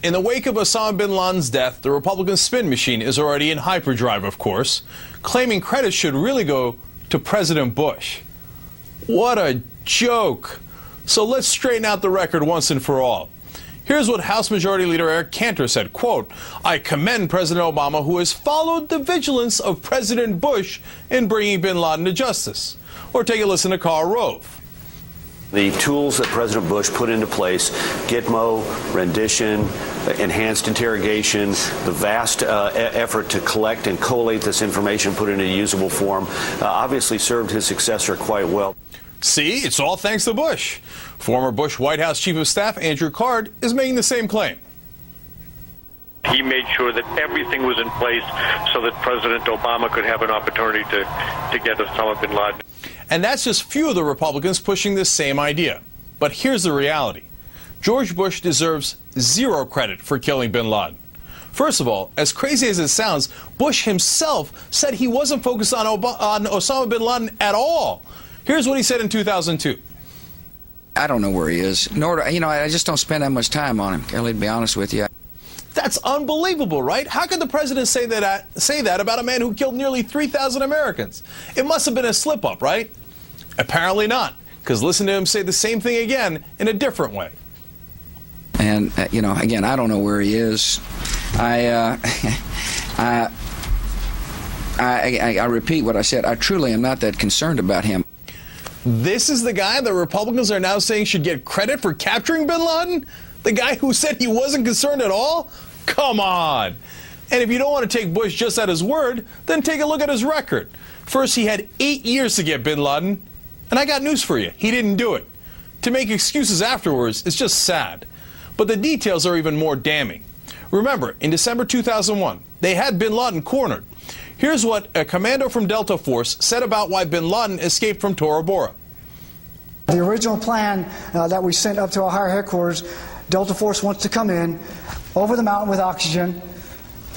In the wake of Osama Bin Laden's death, the Republican spin machine is already in hyperdrive, of course, claiming credit should really go to President Bush. What a joke. So let's straighten out the record once and for all. Here's what House Majority Leader Eric Cantor said, quote, "I commend President Obama, who has followed the vigilance of President Bush in bringing Bin Laden to justice." Or take a listen to Karl Rove. The tools that President Bush put into place, Gitmo, rendition, enhanced interrogation, the vast effort to collect and collate this information, put it in a usable form, obviously served his successor quite well. See, it's all thanks to Bush. Former Bush White House Chief of Staff Andrew Card is making the same claim. He made sure that everything was in place so that President Obama could have an opportunity to get Osama bin Laden. And that's just few of the Republicans pushing this same idea. But here's the reality. George Bush deserves zero credit for killing bin Laden. First of all, as crazy as it sounds, Bush himself said he wasn't focused on Osama bin Laden at all. Here's what he said in 2002. I don't know where he is, nor do, I just don't spend that much time on him, Kelly, to be honest with you. That's unbelievable, right? How could the president say that about a man who killed nearly 3,000 Americans? It must have been a slip-up, right? Apparently not, because listen to him say the same thing again in a different way. And, again, I don't know where he is. I repeat what I said. I truly am not that concerned about him. This is the guy that Republicans are now saying should get credit for capturing bin Laden? The guy who said he wasn't concerned at all? Come on. And if you don't want to take Bush just at his word, then take a look at his record. First, he had 8 years to get bin Laden. And I got news for you. He didn't do it. To make excuses afterwards is just sad. But the details are even more damning. Remember, in December 2001, they had bin Laden cornered. Here's what a commando from Delta Force said about why bin Laden escaped from Tora Bora. The original plan that we sent up to our higher headquarters, Delta Force wants to come in over the mountain with oxygen,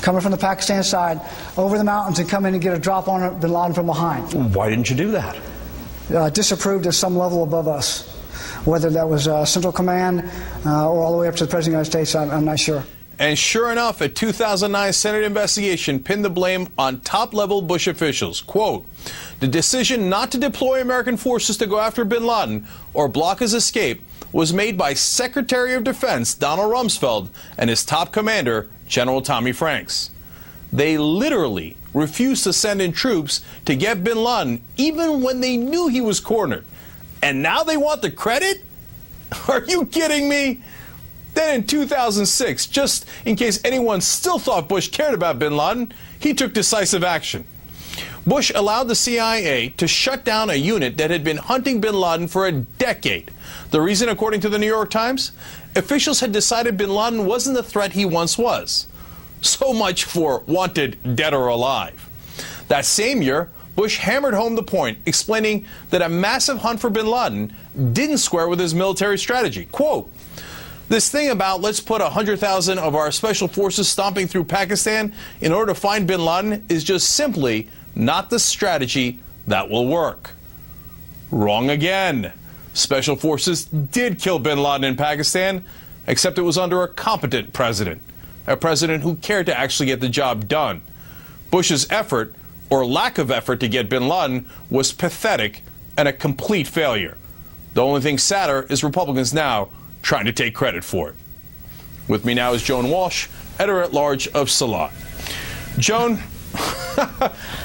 coming from the Pakistan side, over the mountains and come in and get a drop on bin Laden from behind. Why didn't you do that? Disapproved at some level above us. Whether that was Central Command or all the way up to the President of the United States, I'm not sure. And sure enough, a 2009 Senate investigation pinned the blame on top-level Bush officials. Quote, "The decision not to deploy American forces to go after bin Laden or block his escape was made by Secretary of Defense Donald Rumsfeld and his top commander, General Tommy Franks. They literally refused to send in troops to get bin Laden even when they knew he was cornered. And now they want the credit? Are you kidding me?" Then in 2006, just in case anyone still thought Bush cared about bin Laden, he took decisive action. Bush allowed the CIA to shut down a unit that had been hunting bin Laden for a decade. The reason, according to the New York Times, officials had decided bin Laden wasn't the threat he once was. So much for wanted dead or alive. That same year, Bush hammered home the point, explaining that a massive hunt for bin Laden didn't square with his military strategy. Quote, "This thing about let's put 100,000 of our special forces stomping through Pakistan in order to find bin Laden is just simply not the strategy that will work." Wrong again. Special forces did kill bin Laden in Pakistan, except it was under a competent president, a president who cared to actually get the job done. Bush's effort, or lack of effort, to get bin Laden was pathetic and a complete failure. The only thing sadder is Republicans now trying to take credit for it. With me now is Joan Walsh, editor-at-large of Salon. Joan,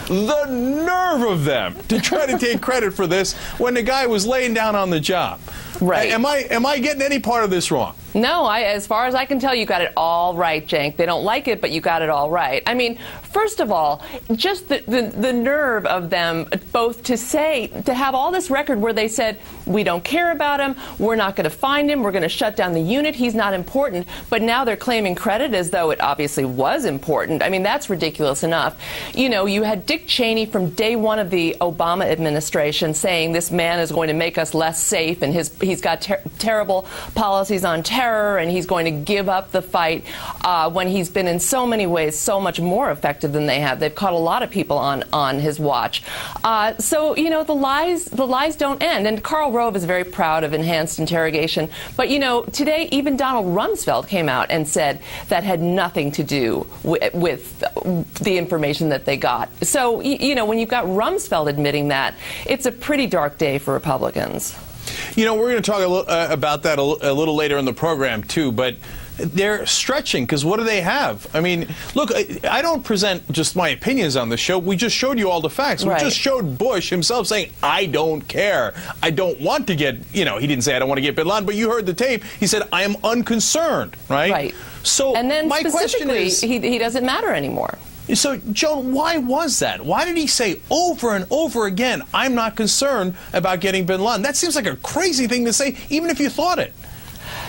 the nerve of them to try to take credit for this when the guy was laying down on the job. Right. Am I getting any part of this wrong? No, as far as I can tell, you got it all right, Cenk. They don't like it, but you got it all right. I mean, first of all, just the nerve of them both to have all this record where they said, we don't care about him, we're not going to find him, we're going to shut down the unit, he's not important, but now they're claiming credit as though it obviously was important. I mean, that's ridiculous enough. You know, you had Dick Cheney from day one of the Obama administration saying this man is going to make us less safe and he's got terrible policies on terror. terror and he's going to give up the fight when he's been in so many ways so much more effective than they have. They've caught a lot of people on his watch. So, you know, the lies don't end. And Karl Rove is very proud of enhanced interrogation. But, you know, today even Donald Rumsfeld came out and said that had nothing to do with the information that they got. So, you know, when you've got Rumsfeld admitting that, it's a pretty dark day for Republicans. You know, we're going to talk about that a little later in the program, too, but they're stretching, because what do they have? I mean, look, I don't present just my opinions on the show. We just showed you all the facts. We just showed Bush himself saying, I don't care. I don't want to get, you know, he didn't say I don't want to get bin Laden, but you heard the tape. He said, I am unconcerned, right? Right. So and then my question is, he doesn't matter anymore. So, Joan, why was that? Why did he say over and over again, I'm not concerned about getting bin Laden? That seems like a crazy thing to say, even if you thought it.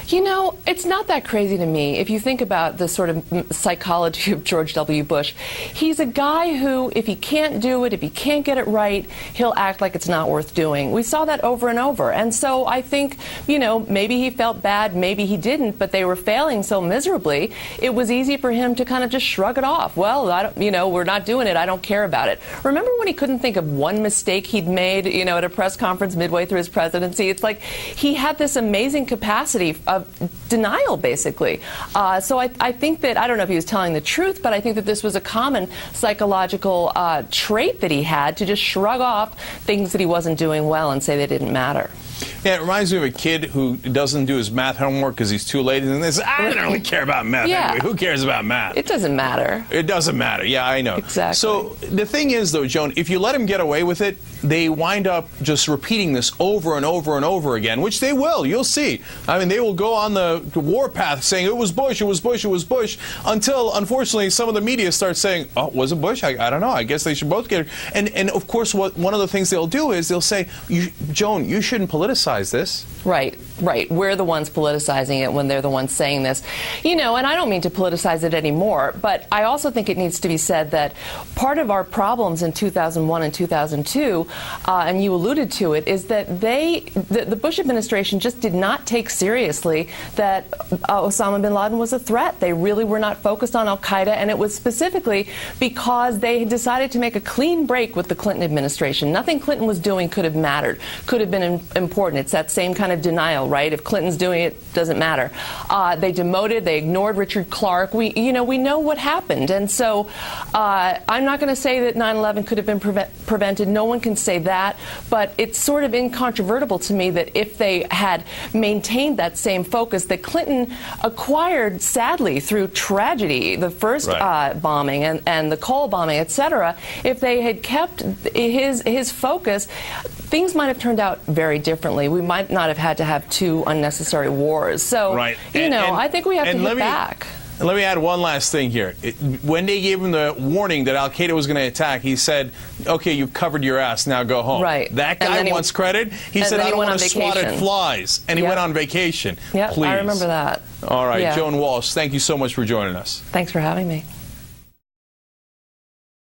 You know, it's not that crazy to me. If you think about the sort of psychology of George W. Bush, he's a guy who, if he can't do it, if he can't get it right, he'll act like it's not worth doing. We saw that over and over. And so I think, you know, maybe he felt bad, maybe he didn't, but they were failing so miserably, it was easy for him to kind of just shrug it off. Well, I don't, you know, we're not doing it. I don't care about it. Remember when he couldn't think of one mistake he'd made, you know, at a press conference midway through his presidency? It's like he had this amazing capacity of denial, basically. So I think that, I don't know if he was telling the truth, but I think that this was a common psychological trait that he had, to just shrug off things that he wasn't doing well and say they didn't matter. Yeah, it reminds me of a kid who doesn't do his math homework because he's too late, and they say, I don't really care about math anyway. Who cares about math? It doesn't matter. It doesn't matter. Yeah, I know. Exactly. So the thing is, though, Joan, if you let him get away with it, they wind up just repeating this over and over and over again, which they will. You'll see. I mean, they will go on the warpath saying it was Bush, it was Bush, it was Bush, until, unfortunately, some of the media starts saying, oh, was it Bush? I don't know. I guess they should both get it. And of course, one of the things they'll do is they'll say, Joan, you shouldn't politicize this. Right, right. We're the ones politicizing it when they're the ones saying this. You know, and I don't mean to politicize it anymore, but I also think it needs to be said that part of our problems in 2001 and 2002, and you alluded to it, is that the Bush administration just did not take seriously that Osama bin Laden was a threat. They really were not focused on al-Qaeda, and it was specifically because they had decided to make a clean break with the Clinton administration. Nothing Clinton was doing could have mattered, could have been important. It's that same kind of denial, right? If Clinton's doing it, doesn't matter. They demoted, they ignored Richard Clark. We know what happened. And so I'm not going to say that 9/11 could have been prevented. No one can say that. But it's sort of incontrovertible to me that if they had maintained that same focus that Clinton acquired, sadly, through tragedy, the first bombing and the Cole bombing, etc., if they had kept his focus, things might have turned out very differently. We might not have had to have two unnecessary wars. So, I think we have to hit back. Let me add one last thing here. When they gave him the warning that al-Qaeda was going to attack, he said, okay, you've covered your ass, now go home. Right. That guy wants credit. He said, I don't want to swat at flies. And he went on vacation. Yeah, Please. I remember that. All right, Joan Walsh, thank you so much for joining us. Thanks for having me.